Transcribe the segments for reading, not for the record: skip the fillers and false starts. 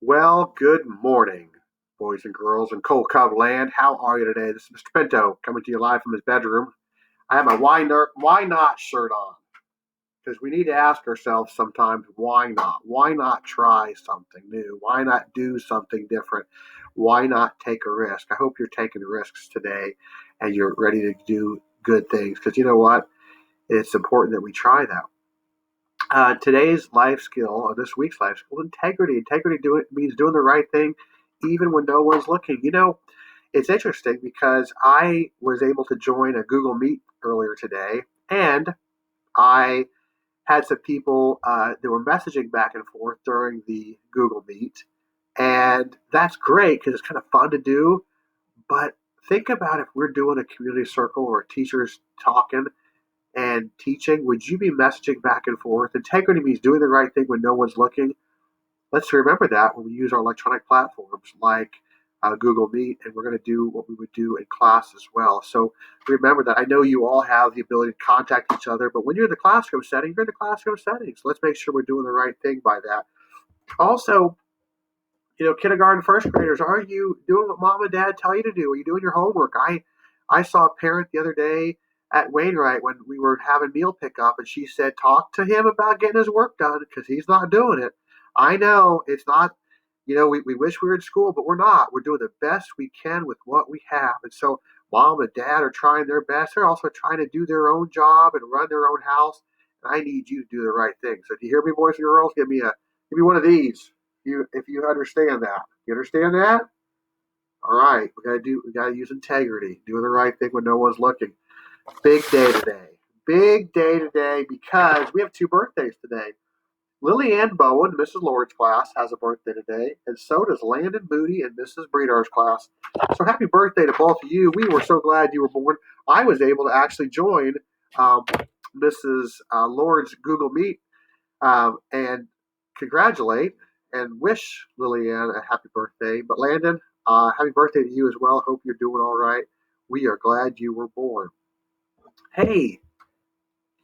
Well, good morning, boys and girls in Cold Cub land. How are you today? This is Mr. Pinto coming to you live from his bedroom. I have my why not shirt on because we need to ask ourselves sometimes why not? Why not try something new? Why not do something different? Why not take a risk? I hope you're taking risks today and you're ready to do good things because you know what? It's important that we try that. Today's life skill, or this week's life skill, integrity. Means doing the right thing even when no one's looking. It's interesting because I was able to join a Google Meet earlier today, and I had some people that were messaging back and forth during the Google Meet, and that's great because it's kind of fun to do. But think about if we're doing a community circle or teachers talking and teaching, would you be messaging back and forth? Integrity means doing the right thing when no one's looking. Let's remember that when we use our electronic platforms like Google Meet, and we're going to do what we would do in class as well. So remember that. I know you all have the ability to contact each other, but when you're in the classroom setting, you're in the classroom setting. So let's make sure we're doing the right thing by that. Also, kindergarten, first graders, are you doing what mom and dad tell you to do? Are you doing your homework? I saw a parent the other day at Wainwright when we were having meal pickup, and she said, talk to him about getting his work done because he's not doing it. I know it's not, we wish we were in school, but we're not. We're doing the best we can with what we have. And so mom and dad are trying their best. They're also trying to do their own job and run their own house. And I need you to do the right thing. So if you hear me, boys and girls, give me one of these. If you understand that. You understand that? All right. We gotta use integrity, doing the right thing when no one's looking. Big day today. Big day today because we have two birthdays today. Lily Ann Bowen, Mrs. Lord's class, has a birthday today, and so does Landon Moody in Mrs. Breedar's class. So happy birthday to both of you. We were so glad you were born. I was able to actually join um, Mrs. Lord's Google Meet and congratulate and wish Lillian a happy birthday. But Landon, happy birthday to you as well. Hope you're doing all right. We are glad you were born. Hey,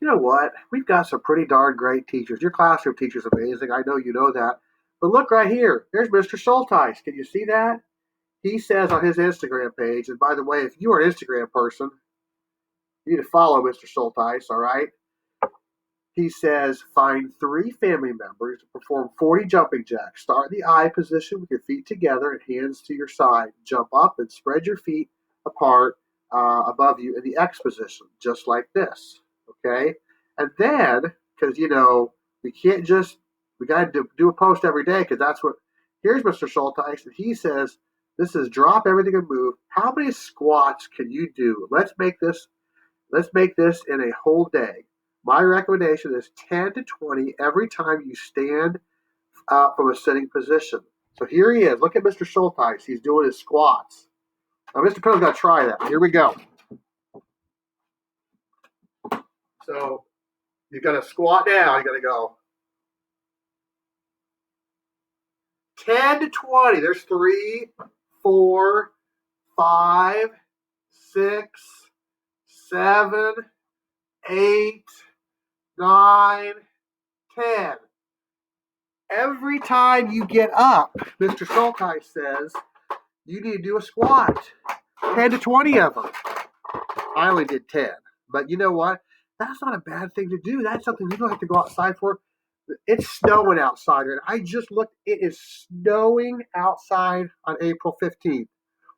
you know what? We've got some pretty darn great teachers. Your classroom teacher's amazing. I know you know that. But look right here. There's Mr. Schulteis. Can you see that? He says on his Instagram page, and by the way, if you are an Instagram person, you need to follow Mr. Schulteis, all right? He says, find three family members to perform 40 jumping jacks. Start in the I position with your feet together and hands to your side. Jump up and spread your feet apart above you in the X position, just like this. Okay? And then, because, we can't just, we got to do a post every day because that's what, here's Mr. Schulteis, and he says, this is drop everything and move. How many squats can you do? Let's make this in a whole day. My recommendation is 10 to 20 every time you stand from a sitting position. So here he is. Look at Mr. Schulteis. He's doing his squats. Now, Mr. Pill's got to try that. Here we go. So you've got to squat down. You got to go 10 to 20. There's 3, 4, 5, 6, 7, 8, 9, 10. Every time you get up, Mr. Schulteis says, you need to do a squat. 10 to 20 of them. I only did 10. But you know what? That's not a bad thing to do. That's something you don't have to go outside for. It's snowing outside. And I just looked. It is snowing outside on April 15th.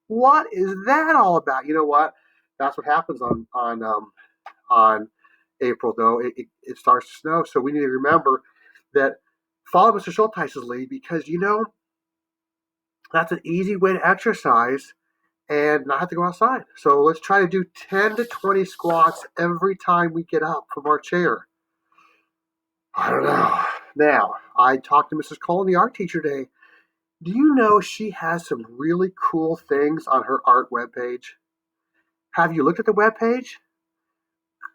What is that all about? You know what? That's what happens on April, though. It starts to snow. So we need to remember that follow Mr. Schulteis' lead because, that's an easy way to exercise and not have to go outside. So let's try to do 10 to 20 squats every time we get up from our chair. I don't know. Now, I talked to Mrs. Cole, the art teacher today. Do you know she has some really cool things on her art webpage? Have you looked at the webpage?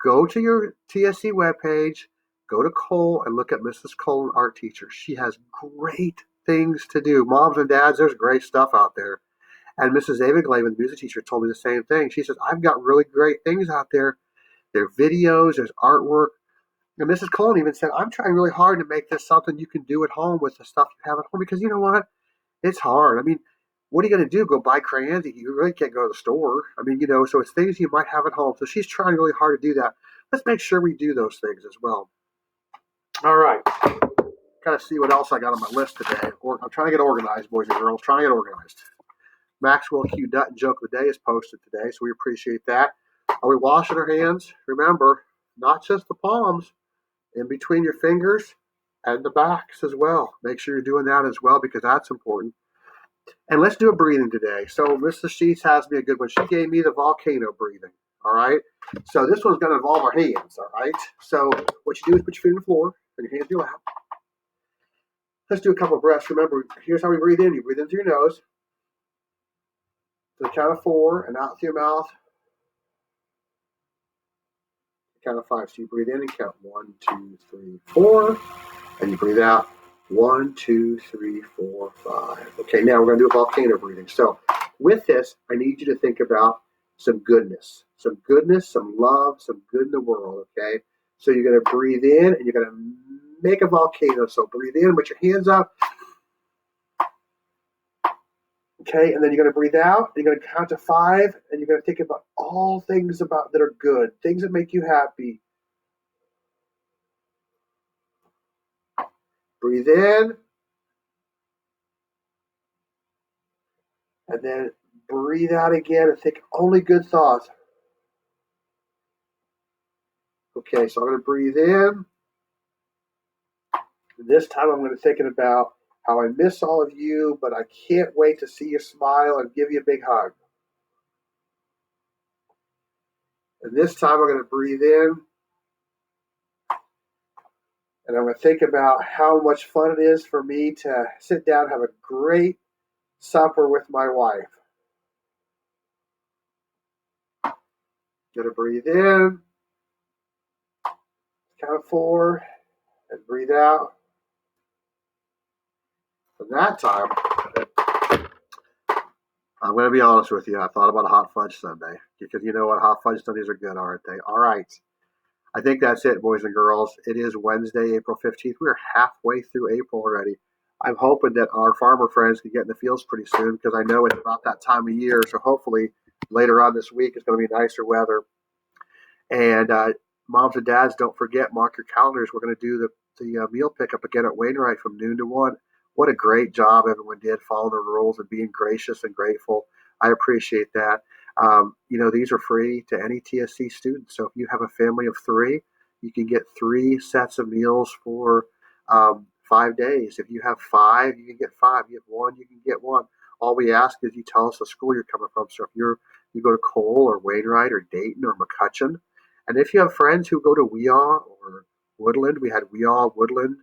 Go to your TSC webpage, go to Cole, and look at Mrs. Cole, art teacher. She has great things to do. Moms and dads, there's great stuff out there. And Mrs. Ava Glavin, the music teacher, told me the same thing. She says, I've got really great things out there. There are videos, there's artwork. And Mrs. Colon even said, I'm trying really hard to make this something you can do at home with the stuff you have at home because you know what? It's hard. I mean, what are you going to do? Go buy crayons? You really can't go to the store. I mean, so it's things you might have at home. So she's trying really hard to do that. Let's make sure we do those things as well. All right. Kind of see what else I got on my list today. I'm trying to get organized, boys and girls. Trying to get organized. Maxwell Q. Dutton joke of the day is posted today, so we appreciate that. Are we washing our hands? Remember, not just the palms, in between your fingers and the backs as well. Make sure you're doing that as well because that's important. And let's do a breathing today. So Mrs. Sheets has me a good one. She gave me the volcano breathing. All right. So this one's going to involve our hands. All right. So what you do is put your feet on the floor and your hands in your lap. Let's do a couple of breaths. Remember, here's how we breathe in. You breathe in through your nose. To the count of 4 and out through your mouth. Count of 5. So you breathe in and count 1, 2, 3, 4. And you breathe out 1, 2, 3, 4, 5. Okay, now we're going to do a volcano breathing. So with this, I need you to think about some goodness, some love, some good in the world, okay? So you're going to breathe in and you're going to make a volcano. So breathe in, put your hands up. Okay, and then you're going to breathe out. You're going to count to 5, and you're going to think about all things that are good, things that make you happy. Breathe in, and then breathe out again and think only good thoughts. Okay, so I'm going to breathe in. This time I'm going to be thinking about how I miss all of you, but I can't wait to see you smile and give you a big hug. And this time I'm going to breathe in. And I'm going to think about how much fun it is for me to sit down and have a great supper with my wife. Going to breathe in. Count of 4. And breathe out. And that time, I'm going to be honest with you. I thought about a hot fudge sundae. Because you know what? Hot fudge sundaes are good, aren't they? All right. I think that's it, boys and girls. It is Wednesday, April 15th. We're halfway through April already. I'm hoping that our farmer friends can get in the fields pretty soon because I know it's about that time of year. So hopefully later on this week it's going to be nicer weather. And moms and dads, don't forget, mark your calendars. We're going to do the meal pickup again at Wainwright from noon to 1. What a great job everyone did following the rules and being gracious and grateful. I appreciate that. These are free to any TSC student. So if you have a family of 3, you can get 3 sets of meals for 5 days. If you have 5, you can get 5. You have 1, you can get 1. All we ask is you tell us the school you're coming from. So if you go to Cole or Wainwright or Dayton or McCutcheon, and if you have friends who go to Weaw or Woodland, we had Weaw, Woodland.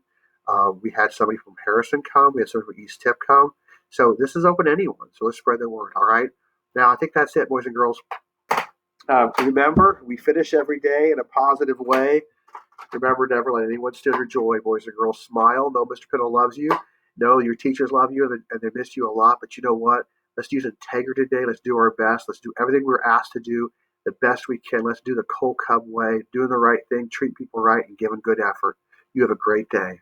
We had somebody from Harrison come. We had somebody from East Tip come. So this is open to anyone. So let's spread the word. All right. Now, I think that's it, boys and girls. Remember, we finish every day in a positive way. Remember, never let anyone steal your joy, boys and girls. Smile. Know Mr. Pinnell loves you. Know your teachers love you and they miss you a lot. But you know what? Let's use integrity today. Let's do our best. Let's do everything we're asked to do the best we can. Let's do the Cole Cub way, doing the right thing, treat people right, and giving good effort. You have a great day.